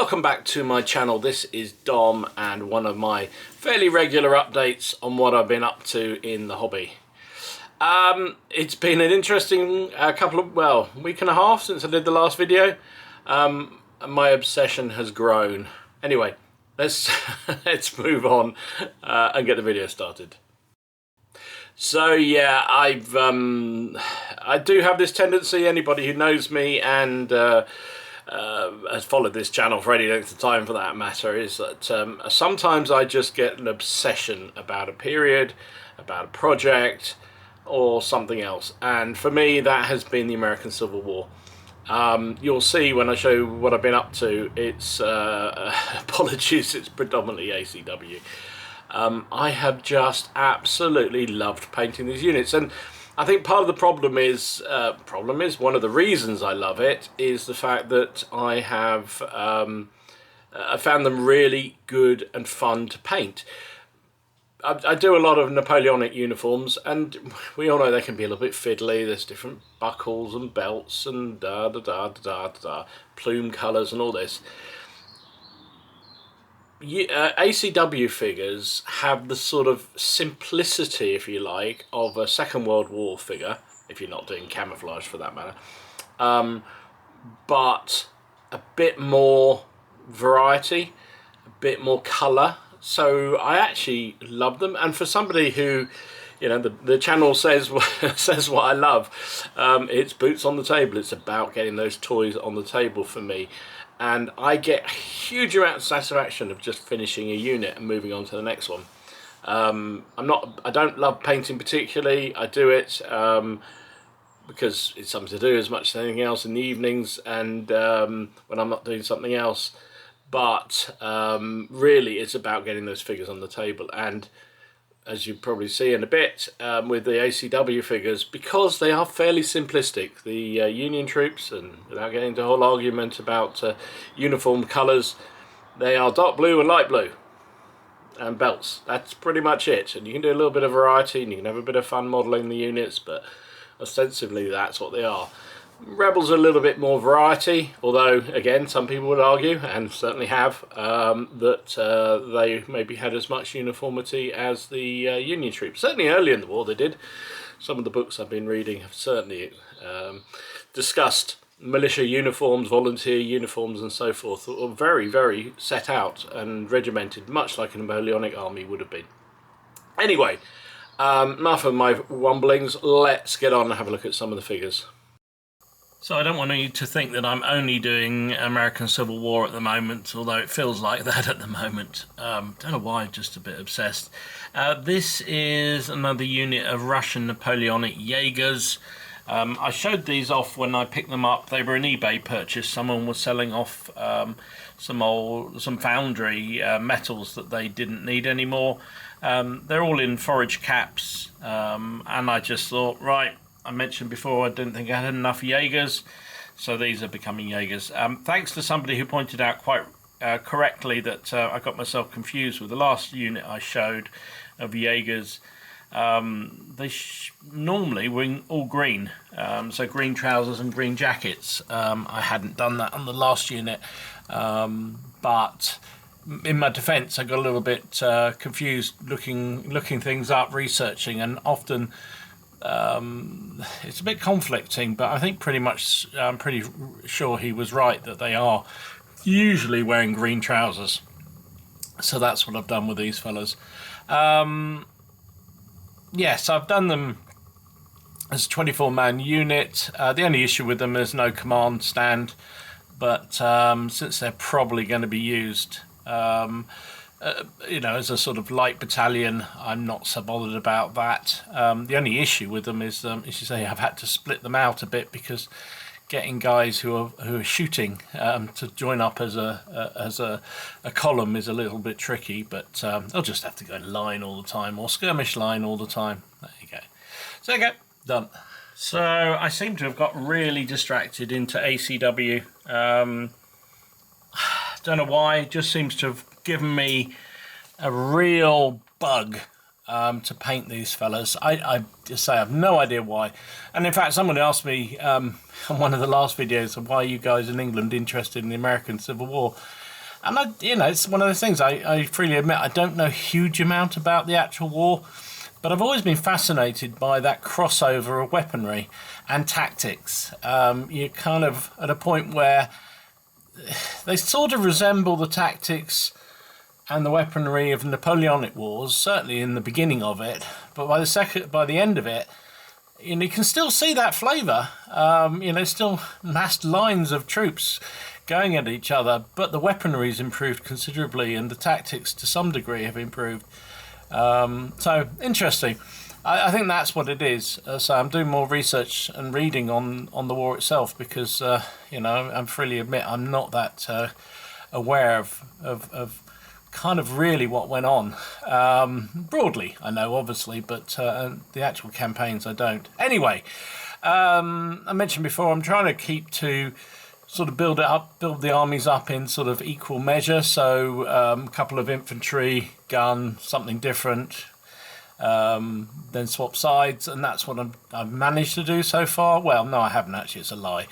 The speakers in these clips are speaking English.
Welcome back to my channel. This is Dom and one of my fairly regular updates on what I've been up to in the hobby. It's been an interesting week and a half since I did the last video. My obsession has grown. Anyway, let's move on and get the video started. So yeah, I do have this tendency. Anybody who knows me and has followed this channel for any length of time for that matter, is that sometimes I just get an obsession about a period, about a project or something else, and for me that has been the American Civil War. You'll see when I show what I've been up to, it's apologies, it's predominantly ACW. I have just absolutely loved painting these units, and I think part of the problem is one of the reasons I love it is the fact that I have I found them really good and fun to paint. I do a lot of Napoleonic uniforms, and we all know they can be a little bit fiddly. There's different buckles and belts and plume colours and all this. ACW figures have the sort of simplicity, if you like, of a Second World War figure, if you're not doing camouflage for that matter, but a bit more variety, a bit more colour. So I actually love them, and for somebody who, you know, the channel says says what I love, it's boots on the table. It's about getting those toys on the table for me. And I get a huge amount of satisfaction of just finishing a unit and moving on to the next one. I don't love painting particularly. I do it because it's something to do as much as anything else in the evenings and when I'm not doing something else. But really it's about getting those figures on the table. And as you probably see in a bit with the ACW figures, because they are fairly simplistic, the Union troops, and without getting into a whole argument about uniform colours, they are dark blue and light blue and belts. That's pretty much it, and you can do a little bit of variety and you can have a bit of fun modelling the units, but ostensibly that's what they are. Rebels are a little bit more variety, although again some people would argue, and certainly have, that they maybe had as much uniformity as the Union troops. Certainly early in the war they did. Some of the books I've been reading have certainly discussed militia uniforms, volunteer uniforms and so forth, that were very, very set out and regimented, much like a Napoleonic army would have been. Anyway, enough of my wumblings, let's get on and have a look at some of the figures. So I don't want you to think that I'm only doing American Civil War at the moment, although it feels like that at the moment. Don't know why, just a bit obsessed. This is another unit of Russian Napoleonic Jagers. I showed these off when I picked them up. They were an eBay purchase. Someone was selling off some foundry metals that they didn't need anymore. They're all in forage caps, and I just thought, right, I mentioned before I didn't think I had enough Jagers, so these are becoming Jagers. Thanks to somebody who pointed out quite correctly that I got myself confused with the last unit I showed of Jagers. They normally were all green, so green trousers and green jackets. I hadn't done that on the last unit, but in my defence I got a little bit confused looking things up, researching, and often it's a bit conflicting, but I think I'm pretty sure he was right that they are usually wearing green trousers. So that's what I've done with these fellas. Yes, I've done them as a 24-man unit. The only issue with them is no command stand, but since they're probably going to be used you know, as a sort of light battalion, I'm not so bothered about that. The only issue with them is, as you say, I've had to split them out a bit because getting guys who are shooting to join up as a column is a little bit tricky. But they'll just have to go in line all the time, or skirmish line all the time. There you go. So there you go, done. So I seem to have got really distracted into ACW. Don't know why. It just seems to have given me a real bug to paint these fellas. I just say I have no idea why. And in fact, someone asked me on one of the last videos of why are you guys in England interested in the American Civil War. And it's one of those things, I freely admit I don't know a huge amount about the actual war, but I've always been fascinated by that crossover of weaponry and tactics. You're kind of at a point where they sort of resemble the tactics and the weaponry of Napoleonic wars, certainly in the beginning of it, but by the end of it, you can still see that flavour. Still massed lines of troops going at each other, but the weaponry's improved considerably and the tactics to some degree have improved. So interesting. I think that's what it is. So I'm doing more research and reading on the war itself because I'm freely admit I'm not that aware of kind of really what went on. Broadly I know, obviously, but the actual campaigns I don't. Anyway, I mentioned before I'm trying to keep to sort of build the armies up in sort of equal measure. So a couple of infantry, gun, something different, then swap sides, and that's what I've managed to do so far. Well, no, I haven't actually, it's a lie.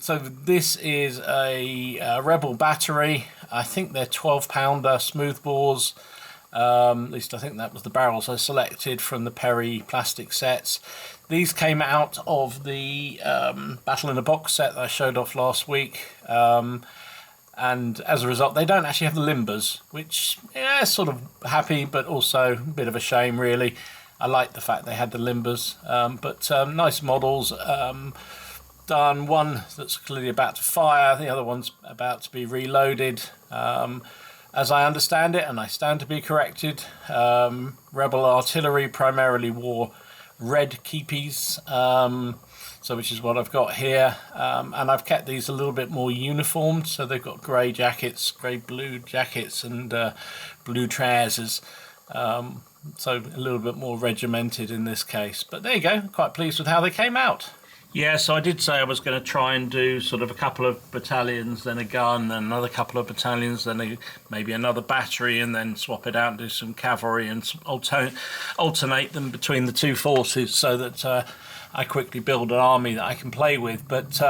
So this is a rebel battery. I think they're 12-pounder smoothbores. At least I think that was the barrels I selected from the Perry plastic sets. These came out of the Battle in a Box set that I showed off last week, and as a result they don't actually have the limbers, which, yeah, sort of happy, but also a bit of a shame really. I like the fact they had the limbers, but nice models. Done one that's clearly about to fire, the other one's about to be reloaded. As I understand it, and I stand to be corrected, rebel artillery primarily wore red keepies, so which is what I've got here, and I've kept these a little bit more uniformed, so they've got grey jackets, blue jackets, and blue trousers, so a little bit more regimented in this case. But there you go, quite pleased with how they came out. Yeah, so I did say I was going to try and do sort of a couple of battalions, then a gun, then another couple of battalions, then maybe another battery, and then swap it out and do some cavalry and alternate them between the two forces so that I quickly build an army that I can play with. But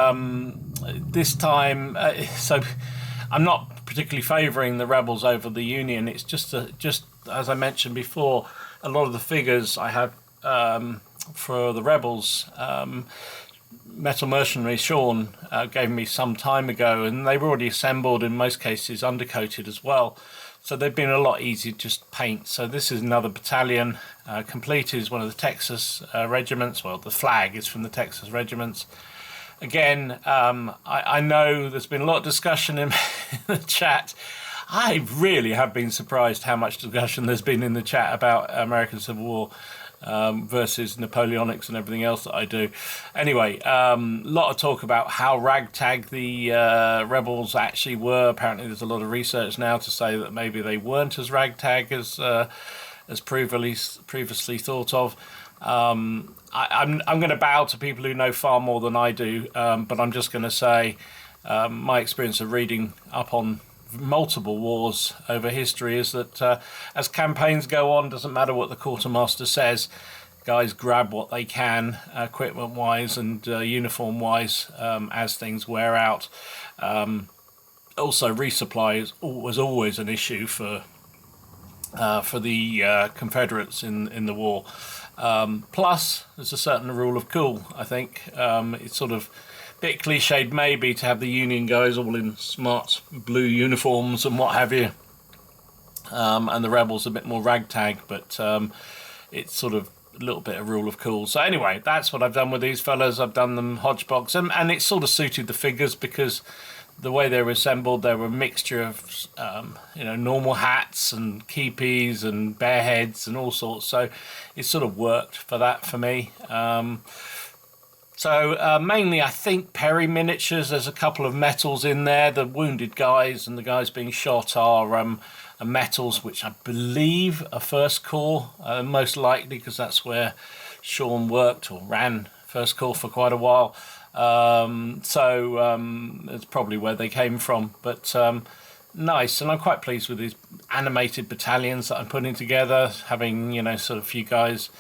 this time, so I'm not particularly favouring the rebels over the Union. It's just as I mentioned before, a lot of the figures I have for the rebels, Metal Mercenary Sean gave me some time ago, and they were already assembled, in most cases undercoated as well, so they've been a lot easier to just paint. So this is another battalion, completed as one of the Texas regiments. Well, the flag is from the Texas regiments. Again, I know there's been a lot of discussion in the chat. I really have been surprised how much discussion there's been in the chat about American Civil War versus Napoleonics and everything else that I do. Anyway, a lot of talk about how ragtag the rebels actually were. Apparently there's a lot of research now to say that maybe they weren't as ragtag as previously thought of. I'm going to bow to people who know far more than I do, but I'm just going to say my experience of reading up on multiple wars over history is that as campaigns go on, doesn't matter what the quartermaster says, guys grab what they can equipment wise and uniform wise as things wear out. Also resupply was always an issue for the Confederates in the war. Plus there's a certain rule of cool. I think it's sort of bit cliched maybe to have the Union guys all in smart blue uniforms and what have you, and the rebels a bit more ragtag, but it's sort of a little bit of rule of cool. So anyway, that's what I've done with these fellas. I've done them hodgepodge, and it sort of suited the figures because the way they were assembled, they were a mixture of normal hats and keepies and bear heads and all sorts, so it sort of worked for that for me. So mainly I think Perry miniatures. There's a couple of metals in there. The wounded guys and the guys being shot are metals, which I believe are First Corps, most likely, because that's where Sean worked or ran First Corps for quite a while. So it's probably where they came from. But nice, and I'm quite pleased with these animated battalions that I'm putting together, having sort of few guys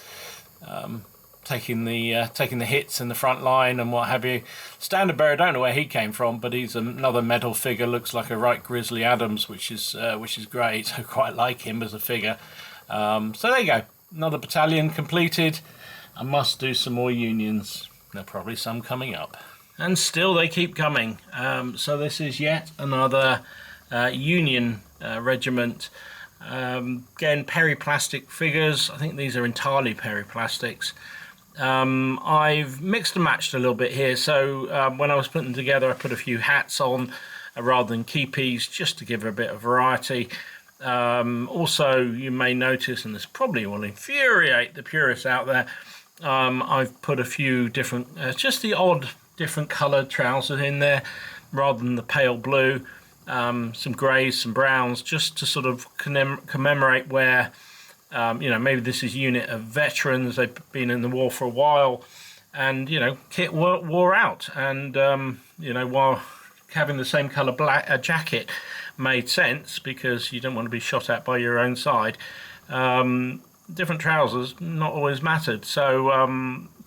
taking the hits in the front line and what have you. Standard bearer, I don't know where he came from, but he's another medal figure. Looks like a right Grizzly Adams, which is great. I quite like him as a figure. So there you go, another battalion completed. I must do some more unions. There are probably some coming up, and still they keep coming. So this is yet another union regiment. Again, periplastic figures. I think these are entirely periplastics. I've mixed and matched a little bit here. So when I was putting them together, I put a few hats on rather than keepies, just to give a bit of variety. Also, you may notice, and this probably will infuriate the purists out there, I've put a few different, just the odd different coloured trousers in there rather than the pale blue. Some greys, some browns, just to sort of commemorate where, you know, maybe this is a unit of veterans, they've been in the war for a while, and, you know, kit wore out, and, you know, while having the same colour jacket made sense, because you don't want to be shot at by your own side, different trousers not always mattered, so,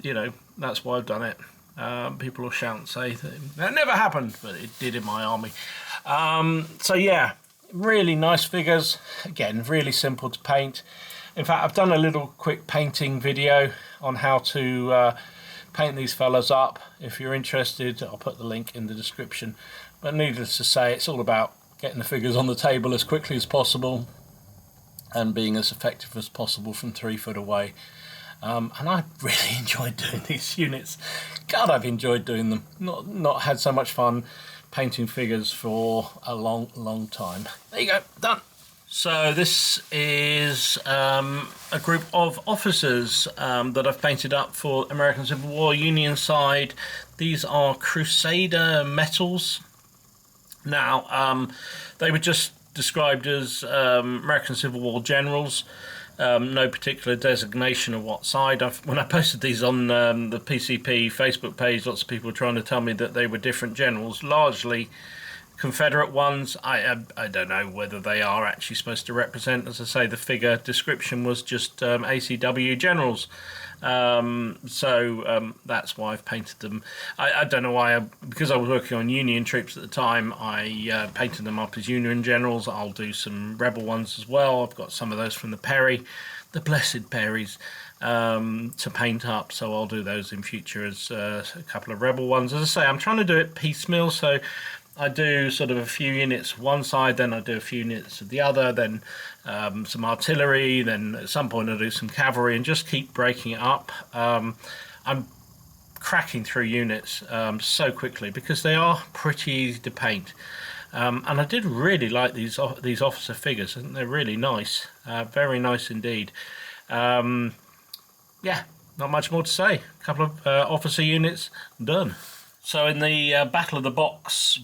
you know, that's why I've done it. People will shout and say that never happened, but it did in my army. So yeah, really nice figures. Again, really simple to paint. In fact, I've done a little quick painting video on how to paint these fellas up. If you're interested, I'll put the link in the description. But needless to say, it's all about getting the figures on the table as quickly as possible and being as effective as possible from 3 foot away. And I really enjoyed doing these units. God, I've enjoyed doing them. Not had so much fun painting figures for a long time. There you go, done. So this is a group of officers that I've painted up for American Civil War Union side. These are Crusader medals. Now, they were just described as American Civil War generals. No particular designation of what side. When I posted these on the PCP Facebook page, lots of people were trying to tell me that they were different generals, largely Confederate ones. I don't know whether they are actually supposed to represent, as I say, the figure description was just ACW generals. So that's why I've painted them. I don't know why, because I was working on Union troops at the time, I painted them up as Union generals. I'll do some rebel ones as well. I've got some of those from the Perry, the blessed Perrys, to paint up, so I'll do those in future as a couple of rebel ones. As I say, I'm trying to do it piecemeal, so I do sort of a few units one side, then I do a few units of the other, then some artillery, then at some point I do some cavalry, and just keep breaking it up. I'm cracking through units so quickly because they are pretty easy to paint. And I did really like these officer figures. I think they're really nice, very nice indeed. Yeah, not much more to say. A couple of officer units done. So in the Battle of the Box,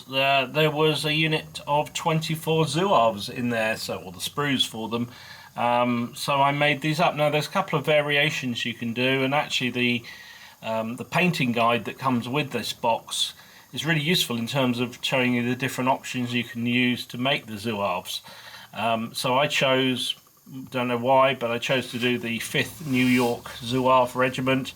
there was a unit of 24 Zouaves in there, or the sprues for them. So I made these up. Now there's a couple of variations you can do, and actually the painting guide that comes with this box is really useful in terms of showing you the different options you can use to make the Zouaves. So I chose, don't know why, but I chose to do the 5th New York Zouave Regiment.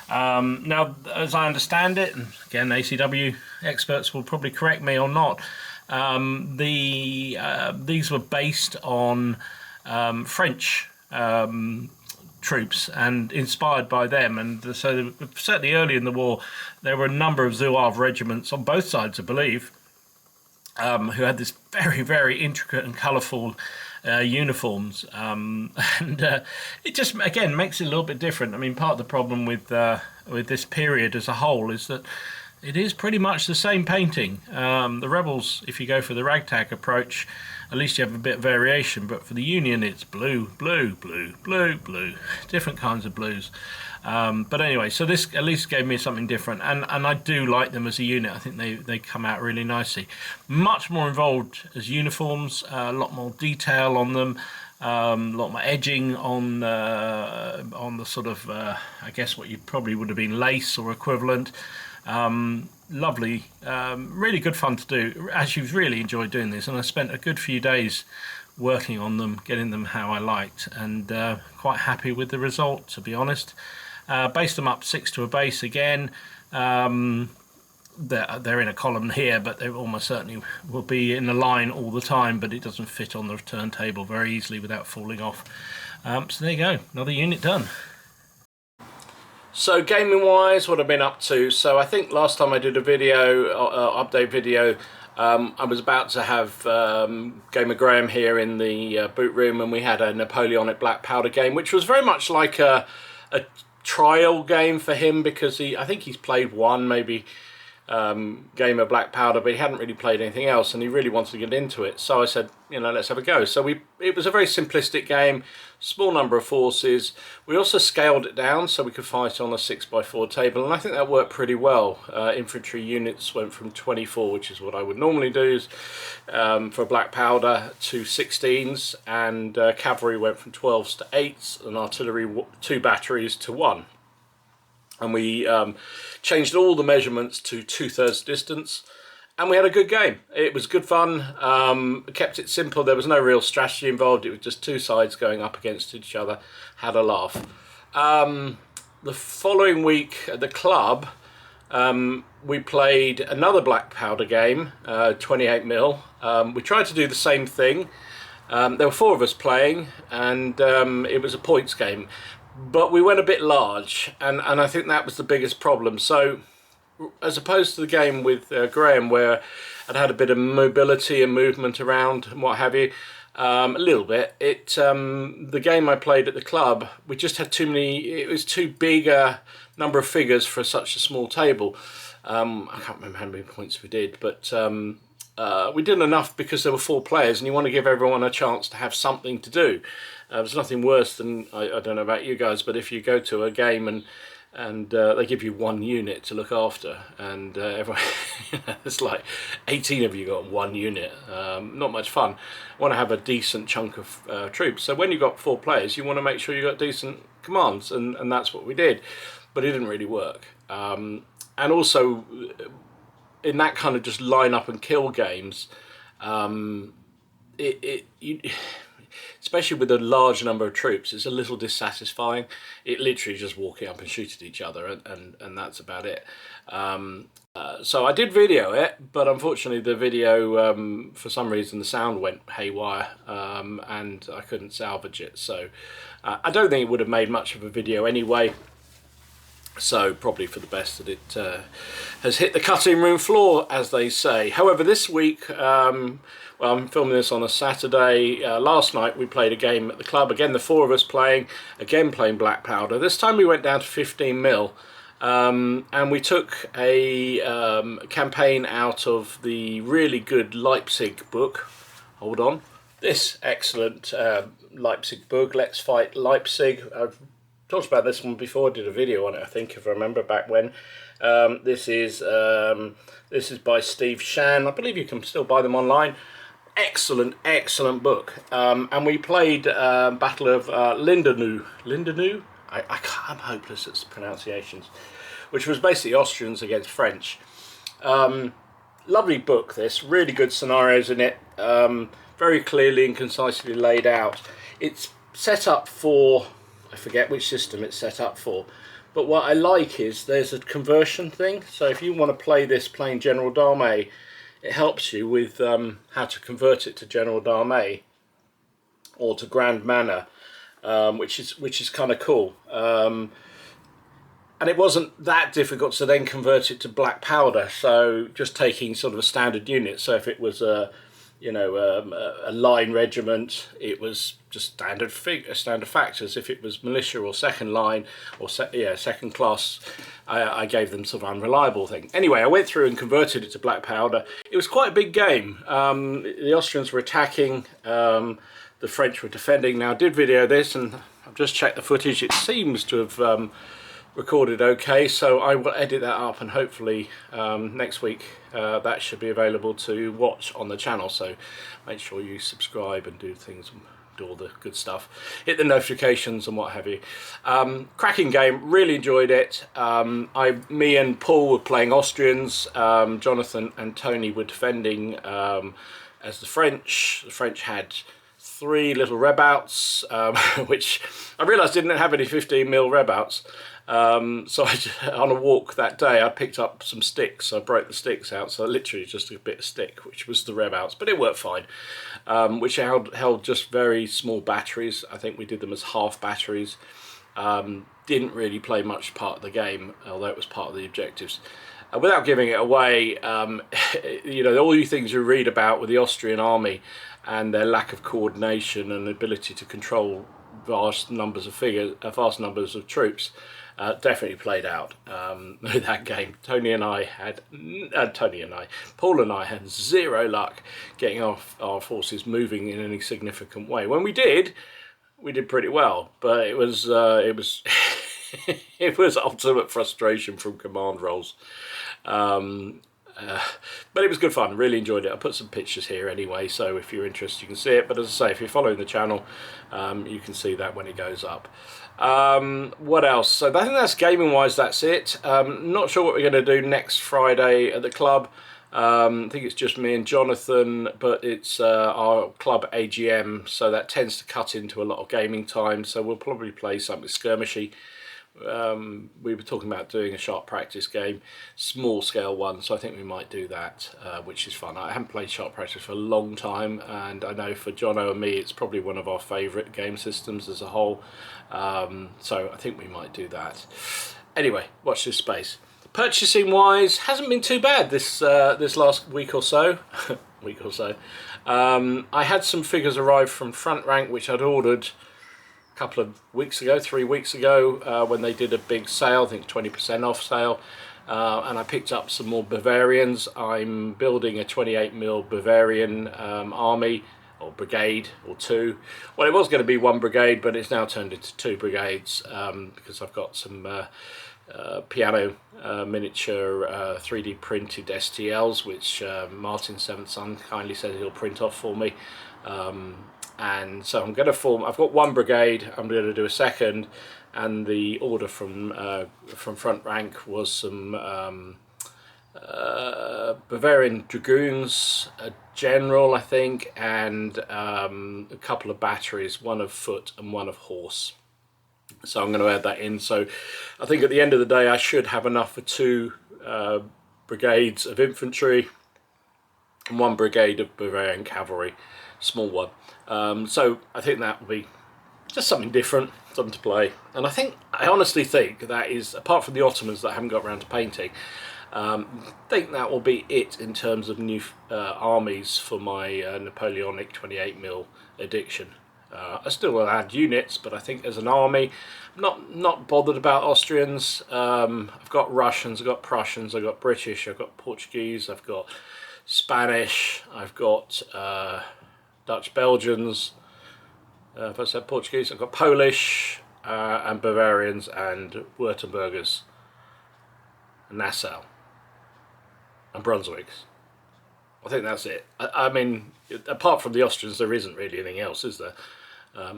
Now, as I understand it, and again, ACW experts will probably correct me or not, these were based on French troops and inspired by them, and so certainly early in the war there were a number of Zouave regiments on both sides, I believe, who had this very intricate and colourful uniforms, and it just again makes it a little bit different. I mean, part of the problem with this period as a whole is that it is pretty much the same painting. The rebels, if you go for the ragtag approach, at least you have a bit of variation, but for the Union it's blue, different kinds of blues. But anyway, so this at least gave me something different, and I do like them as a unit. I think they come out really nicely. Much more involved as uniforms, a lot more detail on them, a lot more edging on the sort of I guess what you probably would have been lace or equivalent. Lovely, really good fun to do. Actually, really enjoyed doing this, and I spent a good few days working on them, getting them how I liked, and quite happy with the result, to be honest. Based them up 6 to a base again. They're in a column here, but they almost certainly will be in a line all the time, but it doesn't fit on the turntable very easily without falling off. So there you go, another unit done. So gaming wise, what I've been up to, so I think last time I did a video, update video, I was about to have Gamer Graham here in the boot room, and we had a Napoleonic black powder game, which was very much like a trial game for him, because I think he's played one, maybe game of black powder, but he hadn't really played anything else, and he really wanted to get into it. So I said, you know, let's have a go. So it was a very simplistic game, small number of forces. We also scaled it down so we could fight on a 6x4 table, and I think that worked pretty well. Infantry units went from 24, which is what I would normally do for black powder, to 16s, and cavalry went from 12s to 8s, and artillery 2 batteries to 1. And we changed all the measurements to 2/3 distance, and we had a good game. It was good fun. Kept it simple. There was no real strategy involved. It was just 2 sides going up against each other. Had a laugh. The following week at the club, we played another black powder game, 28mm. We tried to do the same thing. There were 4 of us playing, and it was a points game. But we went a bit large, and I think that was the biggest problem. So, as opposed to the game with Graham, where I'd had a bit of mobility and movement around and what have you, a little bit, the game I played at the club, we just had too many, it was too big a number of figures for such a small table. I can't remember how many points we did, but we did enough because there were 4 players, and you want to give everyone a chance to have something to do. There's nothing worse than, I don't know about you guys, but if you go to a game and they give you 1 unit to look after, and everyone, it's like 18 of you got 1 unit. Not much fun. You want to have a decent chunk of troops. So when you've got 4 players, you want to make sure you got decent commands, and that's what we did. But it didn't really work. And also, in that kind of just line up and kill games, especially with a large number of troops, it's a little dissatisfying. It literally just walking up and shoot at each other, and that's about it. So I did video it, but unfortunately the video, for some reason, the sound went haywire, and I couldn't salvage it. So I don't think it would have made much of a video anyway. So probably for the best that it has hit the cutting room floor, as they say. However, this week, well, I'm filming this on a Saturday. Last night we played a game at the club. Again, the 4 of us playing. Again, playing black powder. This time we went down to 15mm. And we took a campaign out of the really good Leipzig book. Hold on. This excellent Leipzig book, Let's Fight Leipzig. I've talked about this one before. I did a video on it, I think, if I remember back when. This is by Steve Shan. I believe you can still buy them online. Excellent, excellent book. And we played Battle of Lindenau. I'm hopeless at pronunciations. Which was basically Austrians against French. Lovely book, this. Really good scenarios in it. Very clearly and concisely laid out. It's set up for, I forget which system it's set up for, but what I like is there's a conversion thing. So if you want to play this playing General d'Armée, it helps you with how to convert it to General d'Armée or to Grand Manner, which is kind of cool. And it wasn't that difficult to then convert it to black powder. So just taking sort of a standard unit. So if it was a line regiment, it was just standard factors. If it was militia or second line or second class, I gave them sort of unreliable thing. Anyway, I went through and converted it to black powder. It was quite a big game. The Austrians were attacking, the French were defending. Now I did video this, and I've just checked the footage. It seems to have recorded okay, so I will edit that up, and hopefully next week that should be available to watch on the channel. So make sure you subscribe and do things, do all the good stuff, hit the notifications and what have you. Cracking game, really enjoyed it. Me and Paul were playing Austrians. Jonathan and Tony were defending as the French. The French had 3 little rebouts, which I realised didn't have any 15mm rebouts. So on a walk that day I picked up some sticks. I broke the sticks out, so literally just a bit of stick, which was the rebouts, but it worked fine. Which held just very small batteries. I think we did them as half batteries. Didn't really play much part of the game, although it was part of the objectives. Without giving it away, you know, all the things you read about with the Austrian army and their lack of coordination and ability to control vast numbers of troops, definitely played out with that game. Paul and I had zero luck getting our forces moving in any significant way. When we did pretty well, but it was it was ultimate frustration from command roles. But it was good fun, really enjoyed it. I put some pictures here anyway, so if you're interested you can see it, but as I say, if you're following the channel, you can see that when it goes up. What else? So I think that's gaming wise, that's it. Not sure what we're going to do next Friday at the club. I think it's just me and Jonathan, but it's our club AGM, so that tends to cut into a lot of gaming time, so we'll probably play something skirmishy. We were talking about doing a sharp practice game, small scale one, so I think we might do that, which is fun. I haven't played sharp practice for a long time, and I know for Jono and me it's probably one of our favourite game systems as a whole, so I think we might do that. Anyway, watch this space. Purchasing wise, hasn't been too bad this last week or so. I had some figures arrive from Front Rank which I'd ordered a couple of weeks ago, 3 weeks ago, when they did a big sale, I think 20% off sale, and I picked up some more Bavarians. I'm building a 28mm Bavarian army, or brigade, or 2. Well, it was going to be 1 brigade, but it's now turned into 2 brigades, because I've got some piano miniature 3D printed STLs, which Martin Seventh Son kindly said he'll print off for me. And so I'm going to form, I've got 1 brigade, I'm going to do a 2nd, and the order from Front Rank was some Bavarian Dragoons, a general I think, and a couple of batteries, 1 of foot and 1 of horse. So I'm going to add that in, so I think at the end of the day I should have enough for 2 brigades of infantry and 1 brigade of Bavarian cavalry, small one. So I think that will be just something different, something to play. And I honestly think that is, apart from the Ottomans that I haven't got around to painting, I think that will be it in terms of new armies for my Napoleonic 28mm edition. I still will add units, but I think as an army, I'm not bothered about Austrians. I've got Russians, I've got Prussians, I've got British, I've got Portuguese, I've got Spanish, I've got Dutch Belgians, if I said Portuguese, I've got Polish, and Bavarians and Württembergers, and Nassau, and Brunswicks. I think that's it. I mean, apart from the Austrians, there isn't really anything else, is there?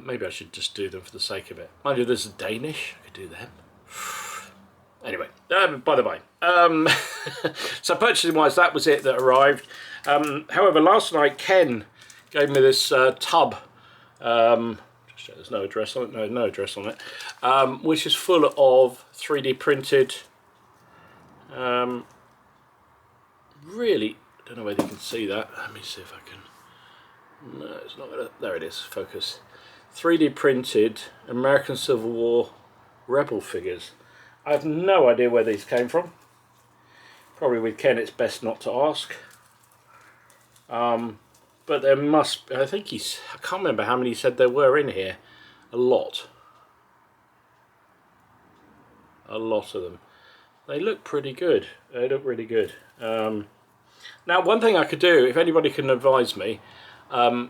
Maybe I should just do them for the sake of it. Mind you, there's a Danish, I could do them. Anyway, by the way, so purchasing wise, that was it that arrived. However, last night Ken gave me this tub, just check there's no address on it, no address on it, which is full of 3D printed, really, I don't know whether you can see that, let me see if I can, no it's not gonna, there it is, focus, 3D printed American Civil War rebel figures. I have no idea where these came from, probably with Ken it's best not to ask. But there must, I think I can't remember how many he said there were in here. A lot. A lot of them. They look pretty good. They look really good. Now, one thing I could do, if anybody can advise me,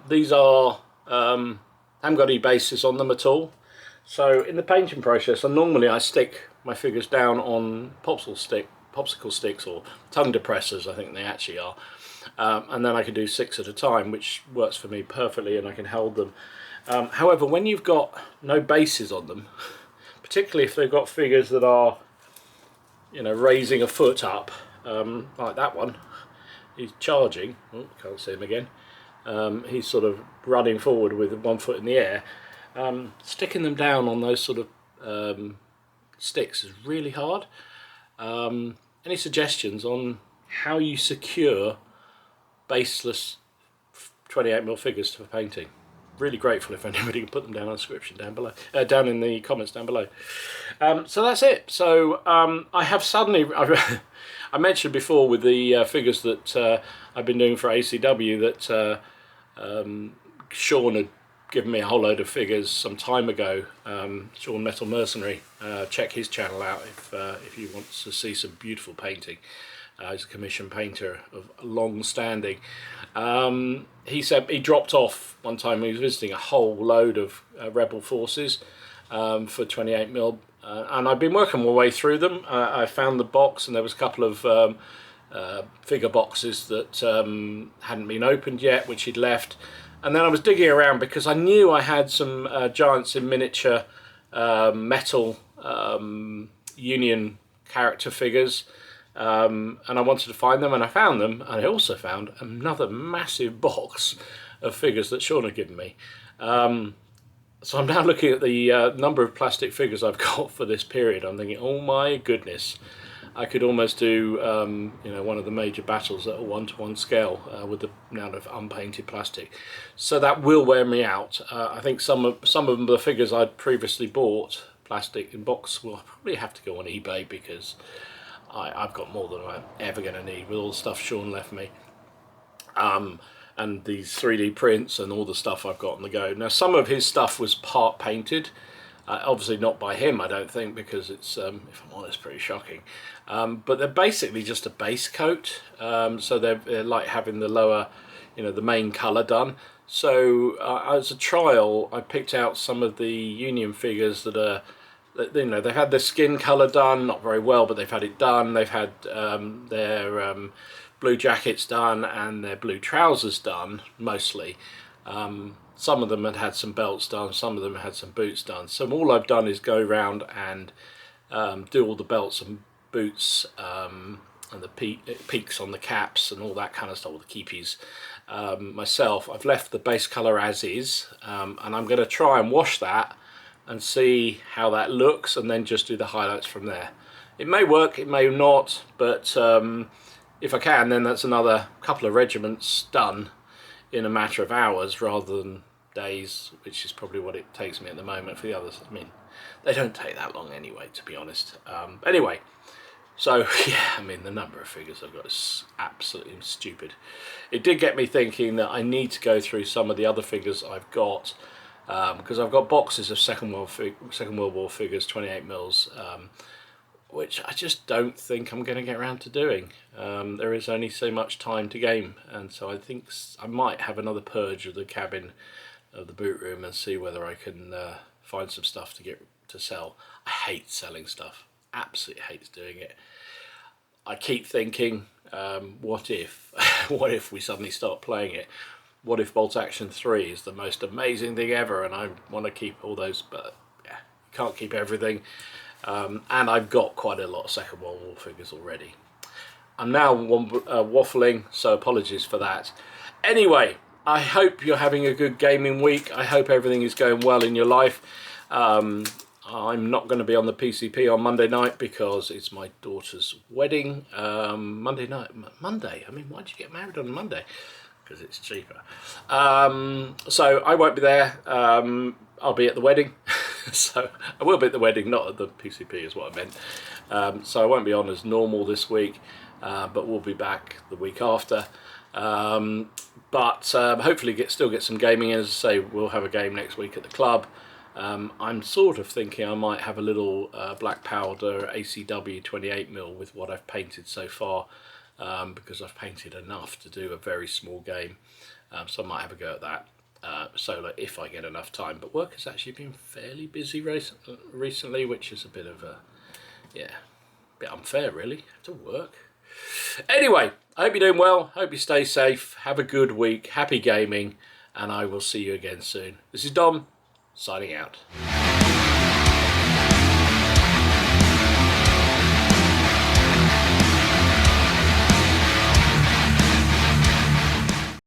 these are, I haven't got any bases on them at all. So in the painting process, normally I stick my figures down on popsicle sticks or tongue depressors, I think they actually are. And then I can do 6 at a time, which works for me perfectly, and I can hold them. However, when you've got no bases on them, particularly if they've got figures that are, you know, raising a foot up, like that one, he's charging, oh, can't see him again, he's sort of running forward with one foot in the air. Sticking them down on those sort of sticks is really hard. Any suggestions on how you secure baseless 28mm figures for painting? Really grateful if anybody can put them down in the description down below, down in the comments down below. So that's it. So I have suddenly, I mentioned before with the figures that I've been doing for ACW that Sean had given me a whole load of figures some time ago. Sean Metal Mercenary, check his channel out if you want to see some beautiful painting. He's a commissioned painter of long standing. He said he dropped off one time. He was visiting a whole load of rebel forces for 28mm, and I've been working my way through them. I found the box, and there was a couple of figure boxes that hadn't been opened yet, which he'd left. And then I was digging around because I knew I had some Giants in miniature metal Union character figures, and I wanted to find them, and I found them, and I also found another massive box of figures that Sean had given me. So I'm now looking at the number of plastic figures I've got for this period. I'm thinking, oh my goodness, I could almost do you know, one of the major battles at a 1-to-1 scale with the amount of unpainted plastic. So that will wear me out. I think some of the figures I'd previously bought plastic in box will probably have to go on eBay, because I've got more than I'm ever going to need with all the stuff Sean left me. And these 3D prints and all the stuff I've got on the go. Now, some of his stuff was part painted. Obviously not by him, I don't think, because it's, if I'm honest, pretty shocking. But they're basically just a base coat. So they're like having the lower, you know, the main colour done. So as a trial, I picked out some of the Union figures that are, you know, they've had their skin colour done, not very well, but they've had it done. They've had their blue jackets done and their blue trousers done, mostly. Some of them had had some belts done, some of them had some boots done. So all I've done is go around and do all the belts and boots and the peaks on the caps and all that kind of stuff, all the keepies. Myself, I've left the base colour as is, and I'm going to try and wash that and see how that looks, and then just do the highlights from there. It may work, it may not, but if I can, then that's another couple of regiments done in a matter of hours rather than days, which is probably what it takes me at the moment for the others. I mean, they don't take that long anyway, to be honest. Anyway, so yeah, I mean, the number of figures I've got is absolutely stupid. It did get me thinking that I need to go through some of the other figures I've got, because I've got boxes of Second World War figures, 28mm, which I just don't think I'm going to get around to doing. There is only so much time to game, and so I think I might have another purge of the cabin of the boot room and see whether I can find some stuff to sell. I hate selling stuff, absolutely hate doing it. I keep thinking, what if what if we suddenly start playing it? What if Bolt Action 3 is the most amazing thing ever, and I want to keep all those, but yeah, you can't keep everything. And I've got quite a lot of Second World War figures already. I'm now waffling, so apologies for that. Anyway, I hope you're having a good gaming week. I hope everything is going well in your life. I'm not going to be on the PCP on Monday night because it's my daughter's wedding. Monday, I mean, why'd you get married on a Monday? Because it's cheaper. So I won't be there. I'll be at the wedding. So I will be at the wedding, not at the PCP is what I meant. So I won't be on as normal this week, but we'll be back the week after. But hopefully still get some gaming in. As I say, we'll have a game next week at the club. I'm sort of thinking I might have a little black powder ACW 28mm with what I've painted so far, because I've painted enough to do a very small game. So I might have a go at that solo if I get enough time. But work has actually been fairly busy recently, which is a bit of a, yeah, a bit unfair really, to work. Anyway, I hope you're doing well, hope you stay safe, have a good week, happy gaming, and I will see you again soon. This is Dom, signing out.